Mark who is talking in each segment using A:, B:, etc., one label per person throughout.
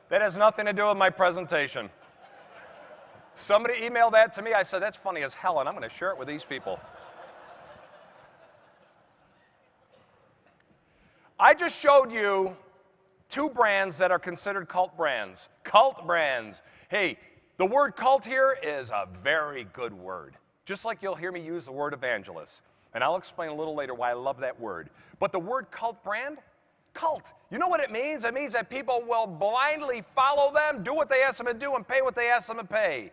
A: That has nothing to do with my presentation. Somebody emailed that to me. I said, that's funny as hell, and I'm going to share it with these people. I just showed you two brands that are considered cult brands. Cult brands. Hey, the word cult here is a very good word. Just like you'll hear me use the word evangelist. And I'll explain a little later why I love that word. But the word cult brand, cult. You know what it means? It means that people will blindly follow them, do what they ask them to do, and pay what they ask them to pay.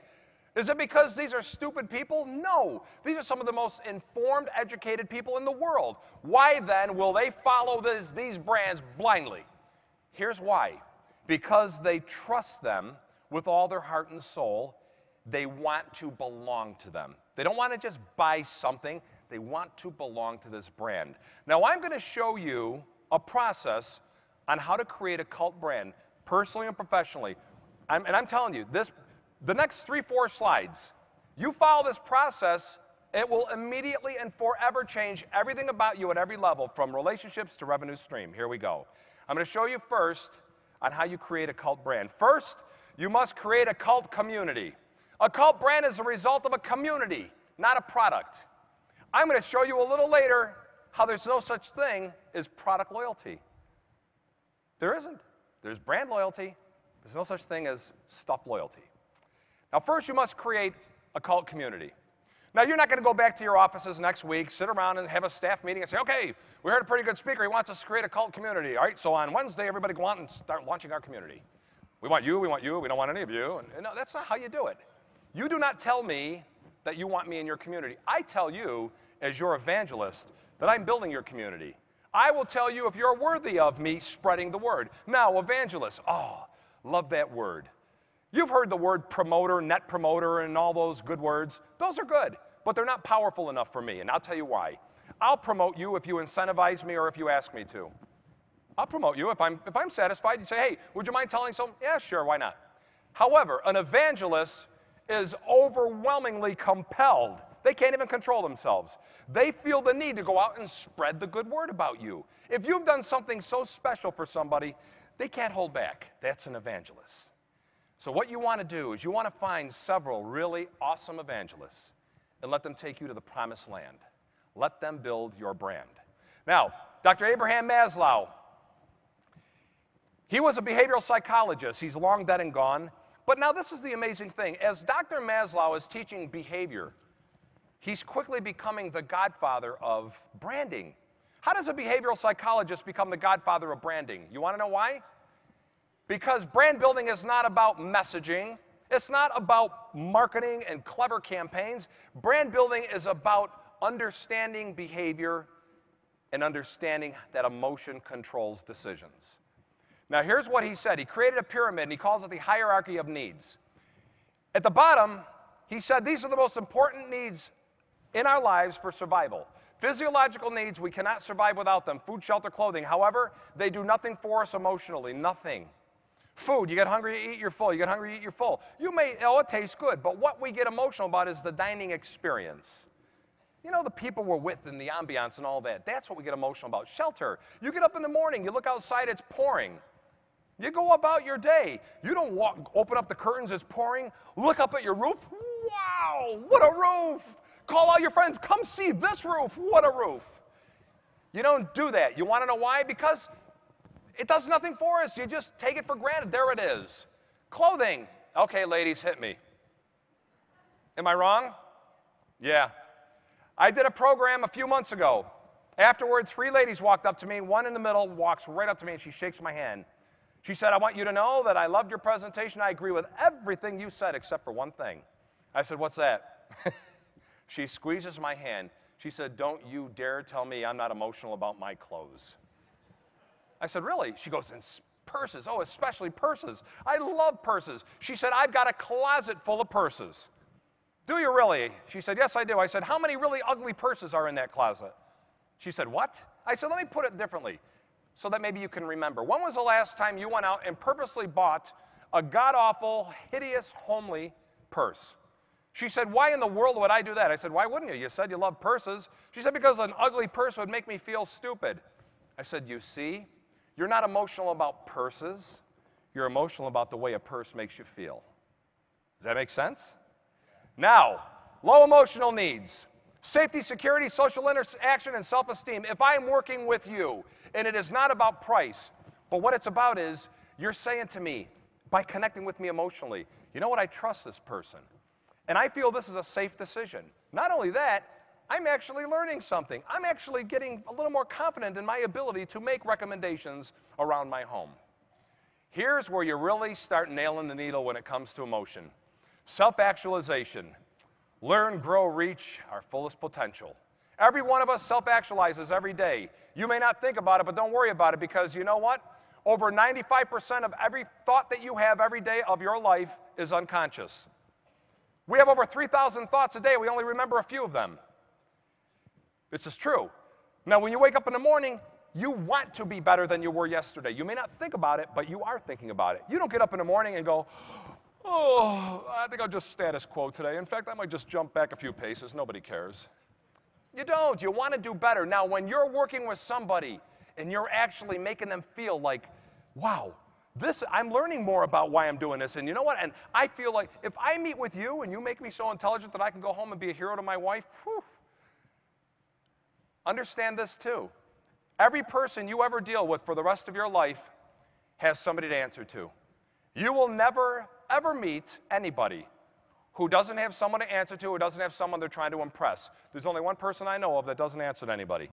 A: Is it because these are stupid people? No. These are some of the most informed, educated people in the world. Why then will they follow these brands blindly? Here's why. Because they trust them with all their heart and soul. They want to belong to them. They don't want to just buy something. They want to belong to this brand. Now, I'm going to show you a process on how to create a cult brand, personally and professionally. And I'm telling you, the next 3-4 slides, you follow this process, it will immediately and forever change everything about you at every level, from relationships to revenue stream. Here we go. I'm going to show you first on how you create a cult brand. First, you must create a cult community. A cult brand is a result of a community, not a product. I'm going to show you a little later how there's no such thing as product loyalty. There isn't. There's brand loyalty. There's no such thing as stuff loyalty. Now, first, you must create a cult community. Now, you're not going to go back to your offices next week, sit around and have a staff meeting and say, okay, we heard a pretty good speaker. He wants us to create a cult community. All right, so on Wednesday, everybody go out and start launching our community. We want you, we don't want any of you. And no, that's not how you do it. You do not tell me that you want me in your community. I tell you, as your evangelist, that I'm building your community. I will tell you if you're worthy of me spreading the word. Now, evangelist, oh, love that word. You've heard the word promoter, net promoter, and all those good words. Those are good, but they're not powerful enough for me, and I'll tell you why. I'll promote you if you incentivize me or if you ask me to. I'll promote you if I'm satisfied. You say, hey, would you mind telling someone? Yeah, sure, why not? However, an evangelist is overwhelmingly compelled. They can't even control themselves. They feel the need to go out and spread the good word about you. If you've done something so special for somebody, they can't hold back. That's an evangelist. So what you want to do is you want to find several really awesome evangelists and let them take you to the promised land. Let them build your brand. Now, Dr. Abraham Maslow, he was a behavioral psychologist. He's long dead and gone. But now this is the amazing thing. As Dr. Maslow is teaching behavior, he's quickly becoming the godfather of branding. How does a behavioral psychologist become the godfather of branding? You want to know why? Because brand building is not about messaging. It's not about marketing and clever campaigns. Brand building is about understanding behavior and understanding that emotion controls decisions. Now, here's what he said. He created a pyramid, and he calls it the hierarchy of needs. At the bottom, he said these are the most important needs in our lives for survival. Physiological needs, we cannot survive without them. Food, shelter, clothing. However, they do nothing for us emotionally, nothing. Food, you get hungry, you eat, you're full. You get hungry, you eat, you're full. You may, oh, it tastes good, but what we get emotional about is the dining experience. You know, the people we're with and the ambiance and all that. That's what we get emotional about. Shelter. You get up in the morning, you look outside, it's pouring. You go about your day. You don't open up the curtains, it's pouring. Look up at your roof. Wow, what a roof. Call all your friends, come see this roof. What a roof. You don't do that. You want to know why? Because it does nothing for us. You just take it for granted. There it is. Clothing. Okay, ladies, hit me. Am I wrong? Yeah. I did a program a few months ago. Afterward, 3 ladies walked up to me. One in the middle walks right up to me, and she shakes my hand. She said, I want you to know that I loved your presentation. I agree with everything you said except for one thing. I said, what's that? She squeezes my hand. She said, don't you dare tell me I'm not emotional about my clothes. I said, really? She goes, and purses. Oh, especially purses. I love purses. She said, I've got a closet full of purses. Do you really? She said, yes, I do. I said, how many really ugly purses are in that closet? She said, what? I said, let me put it differently so that maybe you can remember. When was the last time you went out and purposely bought a god-awful, hideous, homely purse? She said, why in the world would I do that? I said, why wouldn't you? You said you love purses. She said, because an ugly purse would make me feel stupid. I said, you see, you're not emotional about purses. you're emotional about the way a purse makes you feel. Does that make sense? Now, low emotional needs. Safety, security, social interaction, and self-esteem. If I'm working with you, and it is not about price, but what it's about is you're saying to me, by connecting with me emotionally, you know what, I trust this person. And I feel this is a safe decision. Not only that, I'm actually learning something. I'm actually getting a little more confident in my ability to make recommendations around my home. Here's where you really start nailing the needle when it comes to emotion. Self-actualization. Learn, grow, reach our fullest potential. Every one of us self-actualizes every day. You may not think about it, but don't worry about it, because you know what? Over 95% of every thought that you have every day of your life is unconscious. We have over 3,000 thoughts a day. We only remember a few of them. This is true. Now, when you wake up in the morning, you want to be better than you were yesterday. You may not think about it, but you are thinking about it. You don't get up in the morning and go, oh, I think I'll just status quo today. In fact, I might just jump back a few paces. Nobody cares. You don't. You want to do better. Now, when you're working with somebody and you're actually making them feel like, wow, I'm learning more about why I'm doing this. And you know what? And I feel like if I meet with you and you make me so intelligent that I can go home and be a hero to my wife, whew. Understand this too. Every person you ever deal with for the rest of your life has somebody to answer to. You will never, ever meet anybody who doesn't have someone to answer to, who doesn't have someone they're trying to impress. There's only one person I know of that doesn't answer to anybody.